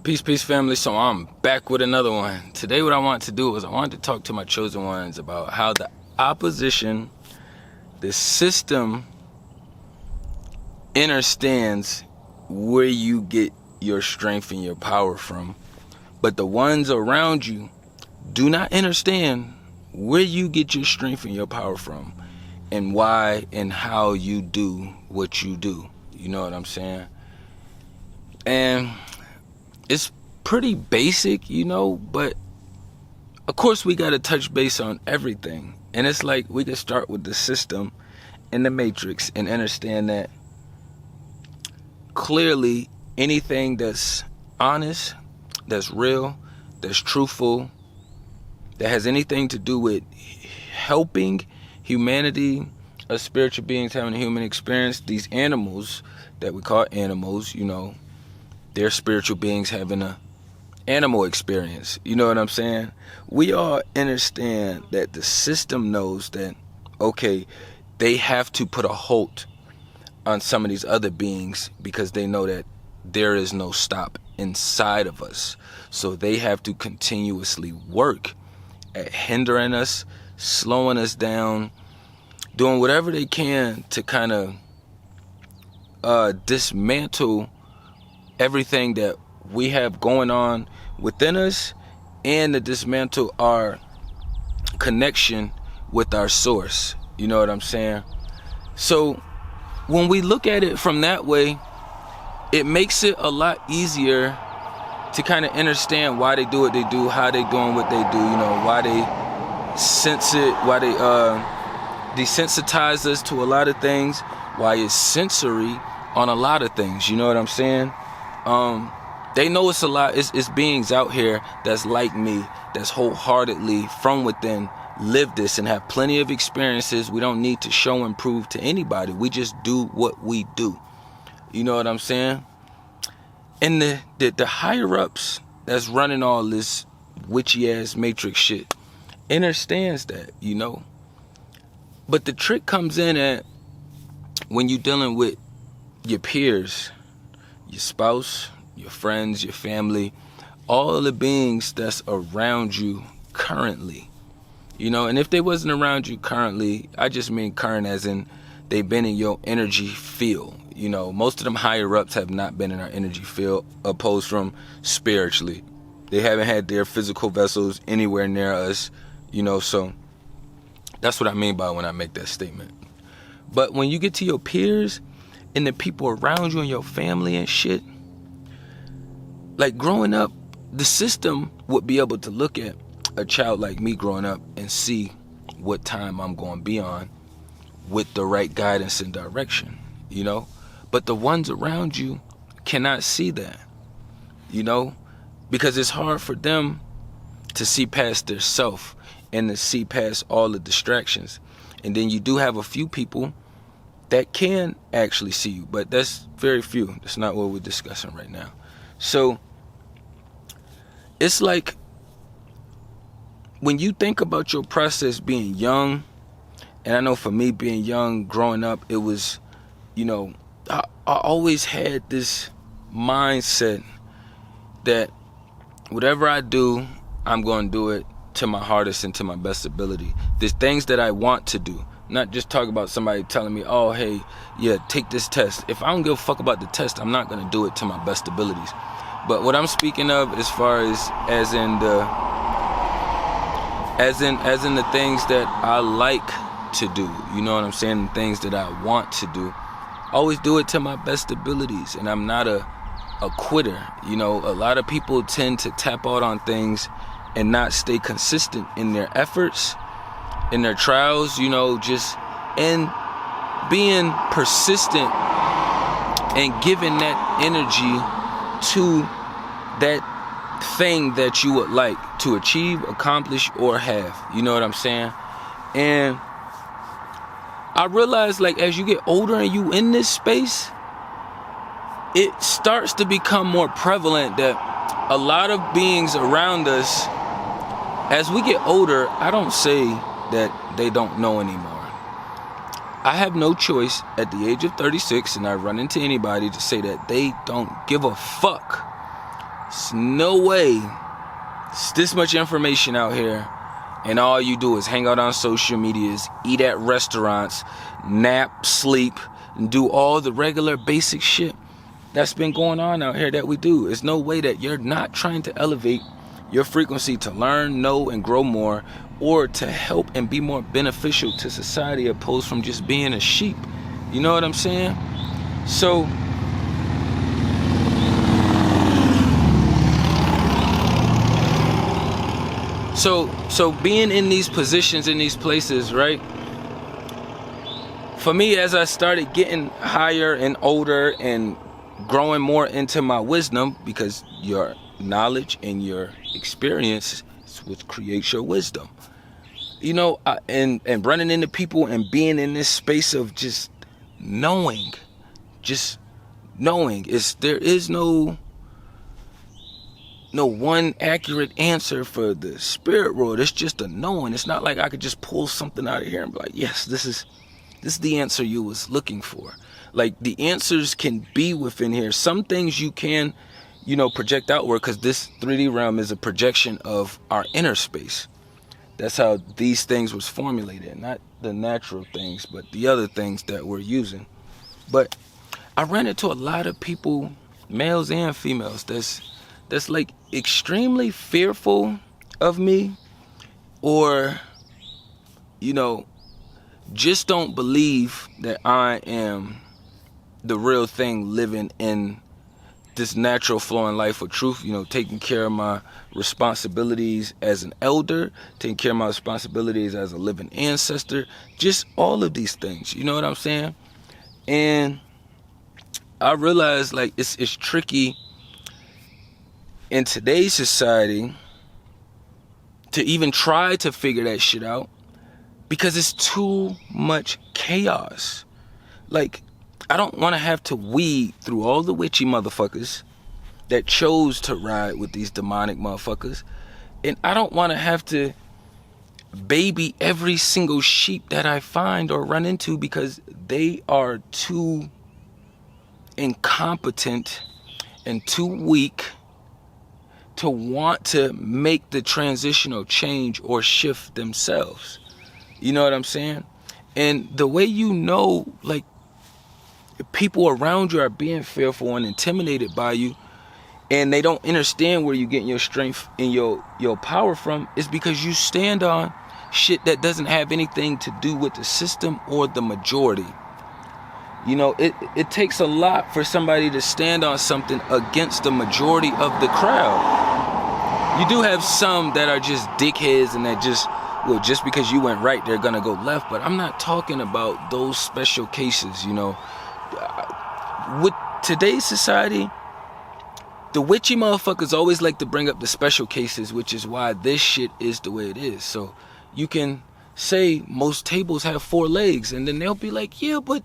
Peace, family. So I'm back with another one. Today what I want to do is I want to talk to my chosen ones about how the opposition, the system, understands where you get your strength and your power from. But the ones around you do not understand where you get your strength and your power from, and why and how you do what you do. You know what I'm saying? And it's pretty basic, you know, but of course we got to touch base on everything. And it's like we can start with the system and the matrix and understand that clearly anything that's honest, that's real, that's truthful, that has anything to do with helping humanity, us spiritual beings having a human experience, these animals that we call animals, you know, they're spiritual beings having a animal experience. You know what I'm saying? We all understand that the system knows that, okay, they have to put a halt on some of these other beings because they know that there is no stop inside of us. So they have to continuously work at hindering us, slowing us down, doing whatever they can to kind of dismantle everything that we have going on within us, and to dismantle our connection with our source. You know what I'm saying? So when we look at it from that way, it makes it a lot easier to kind of understand why they do what they do, how they doing what they do, you know, why they sense it, why they desensitize us to a lot of things, why it's sensory on a lot of things. You know what I'm saying? They know it's a lot. It's beings out here that's like me, that's wholeheartedly from within live this and have plenty of experiences. We don't need to show and prove to anybody. We just do what we do. You know what I'm saying? And the higher ups that's running all this witchy ass matrix shit understands that, you know. But the trick comes in at when you're dealing with your peers, your spouse, your friends, your family, all the beings that's around you currently. You know, and if they wasn't around you currently, I just mean current as in they've been in your energy field. You know, most of them higher ups have not been in our energy field, opposed from spiritually. They haven't had their physical vessels anywhere near us, you know, so that's what I mean by when I make that statement. But when you get to your peers and the people around you and your family and shit, like growing up, the system would be able to look at a child like me growing up and see what time I'm going to be on with the right guidance and direction, you know? But the ones around you cannot see that, you know? Because it's hard for them to see past their self and to see past all the distractions. And then you do have a few people that can actually see you, but that's very few. That's not what we're discussing right now. So it's like when you think about your process being young, and I know for me being young, growing up, it was, you know, I always had this mindset that whatever I do, I'm going to do it to my hardest and to my best ability. There's things that I want to do. Not just talk about somebody telling me, oh, hey, yeah, take this test. If I don't give a fuck about the test, I'm not going to do it to my best abilities. But what I'm speaking of as far as in the things that I like to do, you know what I'm saying? The things that I want to do. Always do it to my best abilities, and I'm not a quitter. You know, a lot of people tend to tap out on things and not stay consistent in their efforts, in their trials, you know, just in being persistent and giving that energy to that thing that you would like to achieve, accomplish, or have. You know what I'm saying? And I realize, like, as you get older and you in this space, it starts to become more prevalent that a lot of beings around us, as we get older, I don't say that they don't know anymore. I have no choice at the age of 36, and I run into anybody to say that they don't give a fuck There's no way it's this much information out here and all you do is hang out on social medias, eat at restaurants, nap, sleep, and do all the regular basic shit that's been going on out here that we do. There's no way that you're not trying to elevate your frequency to learn, know, and grow more, or to help and be more beneficial to society opposed from just being a sheep. You know what I'm saying? So being in these positions, in these places, right? For me, as I started getting higher and older and growing more into my wisdom, because your knowledge and your experience is what creates your wisdom. You know, and running into people and being in this space of just knowing. There is no one accurate answer for the spirit world. It's just a knowing. It's not like I could just pull something out of here and be like, yes, this is the answer you was looking for. Like, the answers can be within here. Some things you can, project outward, because this 3D realm is a projection of our inner space. That's how these things was formulated, not the natural things, but the other things that we're using. But I ran into a lot of people, males and females, that's like extremely fearful of me, or just don't believe that I am the real thing, living in this natural flowing life of truth, taking care of my responsibilities as an elder, taking care of my responsibilities as a living ancestor, just all of these things, you know what I'm saying? And I realized, like, it's tricky in today's society to even try to figure that shit out, because it's too much chaos. Like, I don't want to have to weed through all the witchy motherfuckers that chose to ride with these demonic motherfuckers. And I don't want to have to baby every single sheep that I find or run into, because they are too incompetent and too weak to want to make the transitional change or shift themselves. You know what I'm saying? And the way like, people around you are being fearful and intimidated by you, and they don't understand where you're getting your strength and your power from, is because you stand on shit that doesn't have anything to do with the system or the majority. It takes a lot for somebody to stand on something against the majority of the crowd. You do have some that are just dickheads and that just because you went right, they're gonna go left. But I'm not talking about those special cases, With today's society, the witchy motherfuckers always like to bring up the special cases, which is why this shit is the way it is. So you can say most tables have 4 legs, and then they'll be like, yeah, but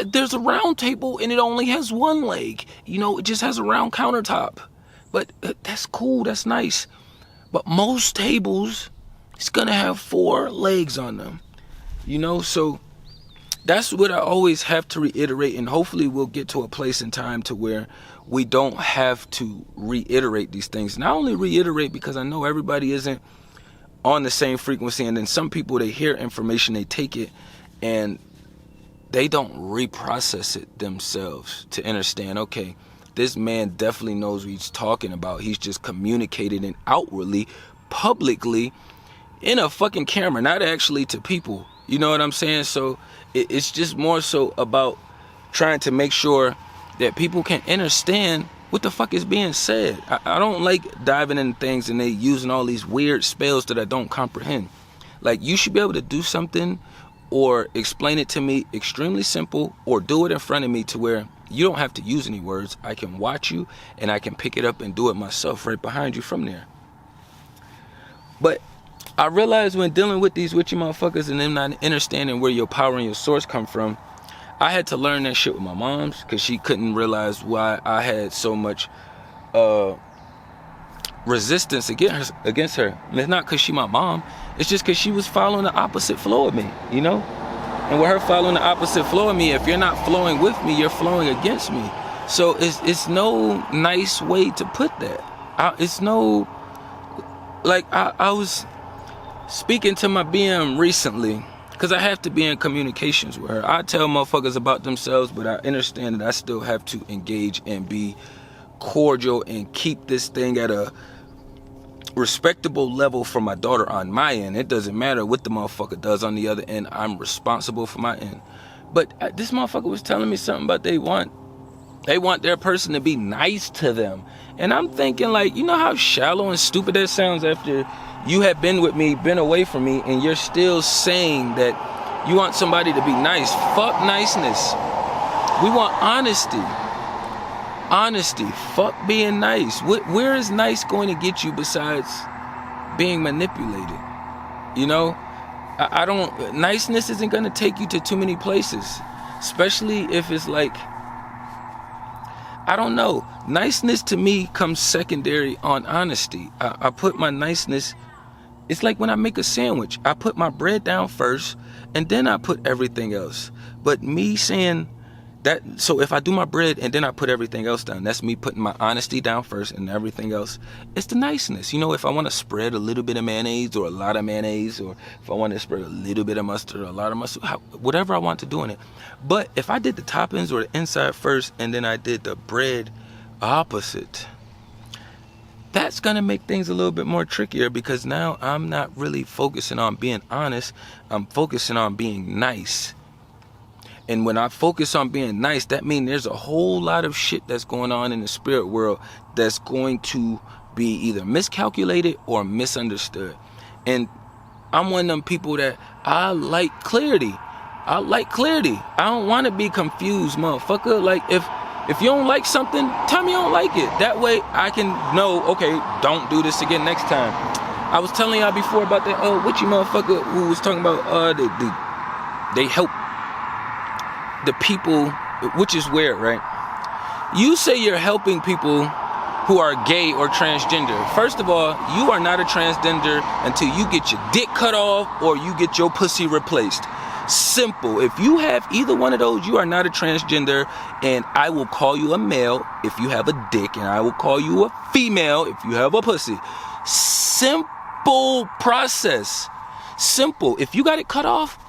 there's a round table and it only has 1 leg. It just has a round countertop. But that's cool, that's nice. But most tables, it's gonna have 4 legs on them. So that's what I always have to reiterate, and hopefully we'll get to a place in time to where we don't have to reiterate these things. Not only reiterate, because I know everybody isn't on the same frequency, and then some people, they hear information, they take it, and they don't reprocess it themselves to understand, okay, this man definitely knows what he's talking about. He's just communicating it outwardly, publicly, in a fucking camera, not actually to people. You know what I'm saying? So it's just more so about trying to make sure that people can understand what the fuck is being said. I don't like diving in things and they using all these weird spells that I don't comprehend. Like, you should be able to do something or explain it to me extremely simple, or do it in front of me to where you don't have to use any words. I can watch you and I can pick it up and do it myself right behind you from there. But I realized when dealing with these witchy motherfuckers and them not understanding where your power and your source come from, I had to learn that shit with my mom's, because she couldn't realize why I had so much resistance against her. And it's not because she my mom. It's just because she was following the opposite flow of me, And with her following the opposite flow of me, if you're not flowing with me, you're flowing against me. So it's no nice way to put that. It's no, like, I was speaking to my BM recently, because I have to be in communications with her. I tell motherfuckers about themselves, but I understand that I still have to engage and be cordial and keep this thing at a respectable level for my daughter on my end. It doesn't matter what the motherfucker does on the other end. I'm responsible for my end. But this motherfucker was telling me something about they want their person to be nice to them. And I'm thinking, like, you know how shallow and stupid that sounds after you have been with me, been away from me, and you're still saying that you want somebody to be nice. Fuck niceness. We want honesty. Honesty. Fuck being nice. Where is nice going to get you besides being manipulated? You know? I don't... Niceness isn't going to take you to too many places. Especially if it's like... I don't know. Niceness to me comes secondary on honesty. I put my niceness... It's like when I make a sandwich. I put my bread down first, and then I put everything else. But me saying that... So if I do my bread, and then I put everything else down, that's me putting my honesty down first, and everything else. It's the niceness. You know, if I want to spread a little bit of mayonnaise, or a lot of mayonnaise, or if I want to spread a little bit of mustard, or a lot of mustard, whatever I want to do in it. But if I did the toppings or the inside first, and then I did the bread opposite, that's gonna make things a little bit more trickier, because now I'm not really focusing on being honest. I'm focusing on being nice. And when I focus on being nice, that means there's a whole lot of shit that's going on in the spirit world that's going to be either miscalculated or misunderstood. And I'm one of them people that I like clarity. I don't want to be confused, motherfucker. Like, if you don't like something, tell me you don't like it. That way I can know, okay, don't do this again next time. I was telling y'all before about that witchy motherfucker who was talking about they help the people, which is weird, right? You say you're helping people who are gay or transgender. First of all, you are not a transgender until you get your dick cut off or you get your pussy replaced. Simple. If you have either one of those, you are not a transgender, and I will call you a male if you have a dick, and I will call you a female if you have a pussy. Simple process. Simple. If you got it cut off,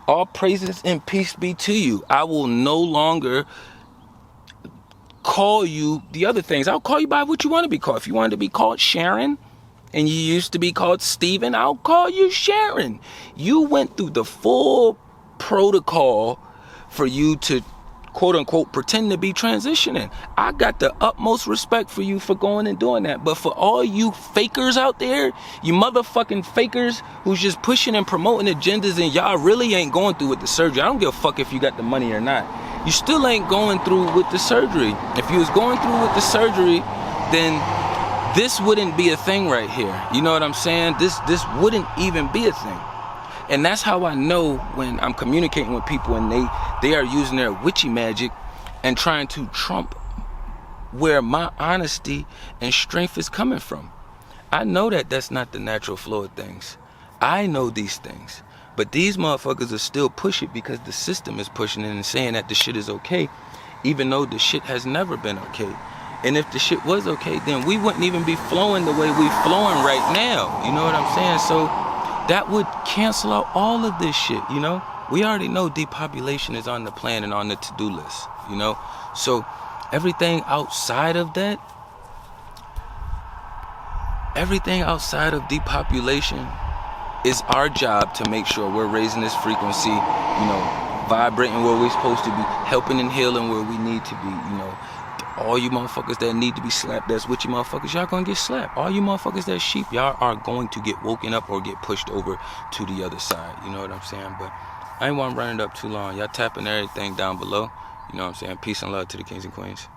all praises and peace be to you. I will no longer call you the other things. I'll call you by what you want to be called. If you wanted to be called Sharon, and you used to be called Steven, I'll call you Sharon. You went through the full protocol for you to, quote unquote, pretend to be transitioning. I got the utmost respect for you for going and doing that. But for all you fakers out there, you motherfucking fakers who's just pushing and promoting agendas, and y'all really ain't going through with the surgery. I don't give a fuck if you got the money or not. You still ain't going through with the surgery. If you was going through with the surgery, then this wouldn't be a thing right here. You know what I'm saying? This wouldn't even be a thing. And that's how I know when I'm communicating with people and they are using their witchy magic and trying to trump where my honesty and strength is coming from. I know that that's not the natural flow of things. I know these things. But these motherfuckers will still push it because the system is pushing it and saying that the shit is okay, even though the shit has never been okay. And if the shit was okay, then we wouldn't even be flowing the way we flowing right now. You know what I'm saying? So that would cancel out all of this shit, you know? We already know depopulation is on the plan and on the to-do list, you know? So everything outside of that, everything outside of depopulation is our job to make sure we're raising this frequency, you know, vibrating where we're supposed to be, helping and healing where we need to be, you know. All you motherfuckers that need to be slapped, that's witchy motherfuckers, y'all gonna get slapped. All you motherfuckers that's sheep, y'all are going to get woken up or get pushed over to the other side. You know what I'm saying? But I ain't want to run it up too long. Y'all tapping everything down below. You know what I'm saying? Peace and love to the kings and queens.